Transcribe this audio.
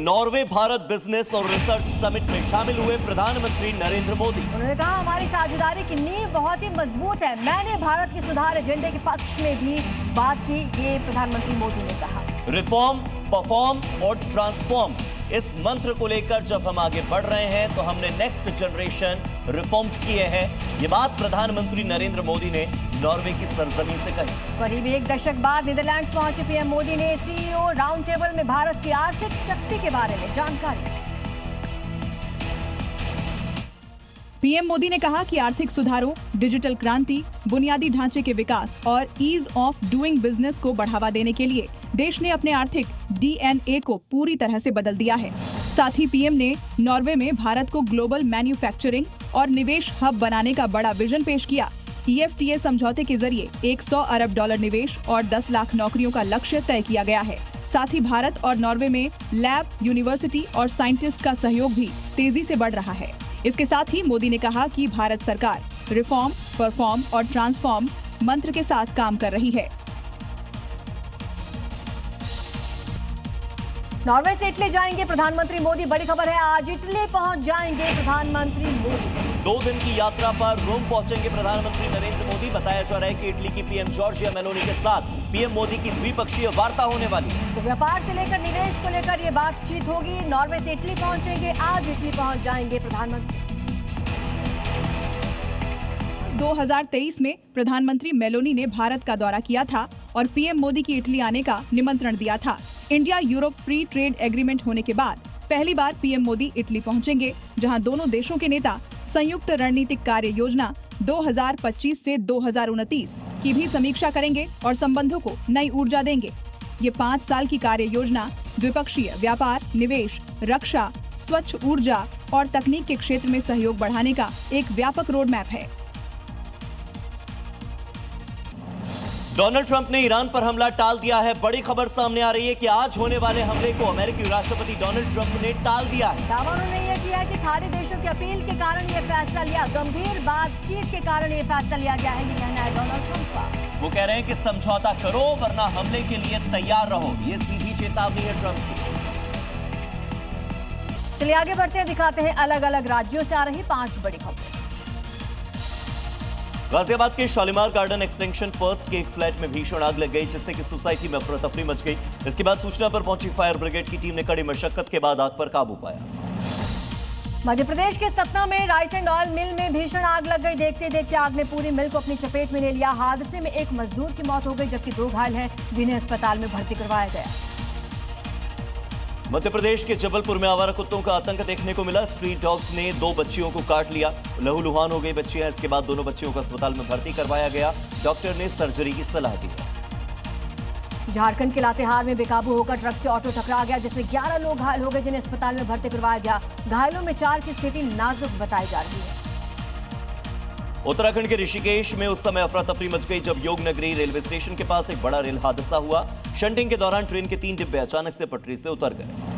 Norway Bharat business और research summit में शामिल हुए प्रधानमंत्री नरेंद्र मोदी। उन्होंने कहा, हमारी साझेदारी की नींव बहुत ही मजबूत है। मैंने भारत के सुधार एजेंडे के पक्ष में भी बात की, ये प्रधानमंत्री मोदी ने कहा। रिफॉर्म, परफॉर्म और ट्रांसफॉर्म, इस मंत्र को लेकर जब हम आगे बढ़ रहे हैं तो हमने नेक्स्ट जनरेशन रिफॉर्म्स किए हैं। ये बात प्रधानमंत्री नरेंद्र मोदी ने नॉर्वे की सरजमीन से कही। करीब एक दशक बाद नीदरलैंड्स पहुंचे पीएम मोदी ने सीईओ राउंड टेबल में भारत की आर्थिक शक्ति के बारे में जानकारी। पीएम मोदी ने कहा कि आर्थिक सुधारों, डिजिटल क्रांति, बुनियादी ढांचे के विकास और ईज ऑफ डूइंग बिजनेस को बढ़ावा देने के लिए देश ने अपने आर्थिक डीएनए को पूरी तरह से बदल दिया है। साथ ही पीएम ने नॉर्वे में भारत को ग्लोबल मैन्युफैक्चरिंग और निवेश हब बनाने का बड़ा विजन पेश किया। EFTA समझौते के जरिए $100 अरब निवेश और 10 लाख नौकरियों का लक्ष्य तय किया गया है। साथ ही भारत और नॉर्वे में लैब, यूनिवर्सिटी और साइंटिस्ट का सहयोग भी तेजी से बढ़ रहा है। इसके साथ ही मोदी ने कहा कि भारत सरकार रिफॉर्म, परफॉर्म और ट्रांसफॉर्म मंत्र के साथ काम कर रही है। नॉर्वे से इटली जाएंगे प्रधानमंत्री मोदी। बड़ी खबर है, आज इटली पहुंच जाएंगे प्रधानमंत्री मोदी। 2 दिन की यात्रा पर रोम पहुंचेंगे प्रधानमंत्री नरेंद्र मोदी। बताया जा रहा है कि इटली की पीएम जॉर्जिया मेलोनी के साथ पीएम मोदी की द्विपक्षीय वार्ता होने वाली है। तो व्यापार से लेकर निवेश को लेकर ये बातचीत होगी। नॉर्वे से इटली पहुंचेंगे, आज इटली पहुंच जाएंगे प्रधानमंत्री। 2023 में प्रधानमंत्री मेलोनी ने भारत का दौरा किया था और पीएम मोदी की इटली आने का निमंत्रण दिया था। India Europe free trade agreement होने के बाद पहली बार पीएम मोदी इटली पहुंचेंगे, जहां दोनों देशों के नेता संयुक्त रणनीतिक कार्य योजना 2025 से 2029 की भी समीक्षा करेंगे और संबंधों को नई ऊर्जा देंगे। ये 5 साल की कार्य योजना द्विपक्षीय व्यापार, निवेश, रक्षा, स्वच्छ ऊर्जा और तकनीक के क्षेत्र में सहयोग बढ़ाने का एक व्यापक रोड मैप है। डोनाल्ड ट्रंप ने ईरान पर हमला टाल दिया है। बड़ी खबर सामने आ रही है कि आज होने वाले हमले को अमेरिकी राष्ट्रपति डोनाल्ड ट्रंप ने टाल दिया है। दावा उन्होंने यह किया है कि खाड़ी देशों की अपील के कारण ये फैसला लिया, गंभीर बातचीत के कारण ये फैसला लिया गया है, ये कहना है डोनाल्ड ट्रंप का। वो कह रहे हैं कि समझौता करो वरना हमले के लिए तैयार रहो। ये सीधी चेतावनी है ट्रंप की। चलिए आगे बढ़ते हैं, दिखाते हैं अलग अलग राज्यों से आ रही 5 बड़ी खबरें। गाजियाबाद के शालीमार गार्डन एक्सटेंशन फर्स्ट के एक फ्लैट में भीषण आग लग गई, जिससे कि सोसाइटी में अफरा तफरी मच गई। इसके बाद सूचना पर पहुंची फायर ब्रिगेड की टीम ने कड़ी मशक्कत के बाद आग पर काबू पाया। मध्य प्रदेश के सतना में राइस एंड ऑयल मिल में भीषण आग लग गई। देखते देखते आग ने पूरी मिल को अपनी चपेट में ले लिया। हादसे में एक मजदूर की मौत हो गई, जबकि 2 घायल हैं, जिन्हें अस्पताल में भर्ती करवाया गया। मध्य प्रदेश के जबलपुर में आवारा कुत्तों का आतंक देखने को मिला। स्ट्रीट डॉग्स ने 2 बच्चियों को काट लिया। लहूलुहान हो गई बच्चियां। इसके बाद दोनों बच्चियों को अस्पताल में भर्ती करवाया गया। डॉक्टर ने सर्जरी की सलाह दी। झारखंड के लातेहार में बेकाबू होकर ट्रक से ऑटो टकरा गया, जिसमें 11 लोग घायल हो गए, जिन्हें अस्पताल में भर्ती करवाया गया। घायलों में 4 की स्थिति नाजुक बताई जा रही है। उत्तराखंड के ऋषिकेश में उस समय अफरा तफरी मच गई जब योगनगरी रेलवे स्टेशन के पास एक बड़ा रेल हादसा हुआ। शंटिंग के दौरान ट्रेन के 3 डिब्बे अचानक से पटरी से उतर गए।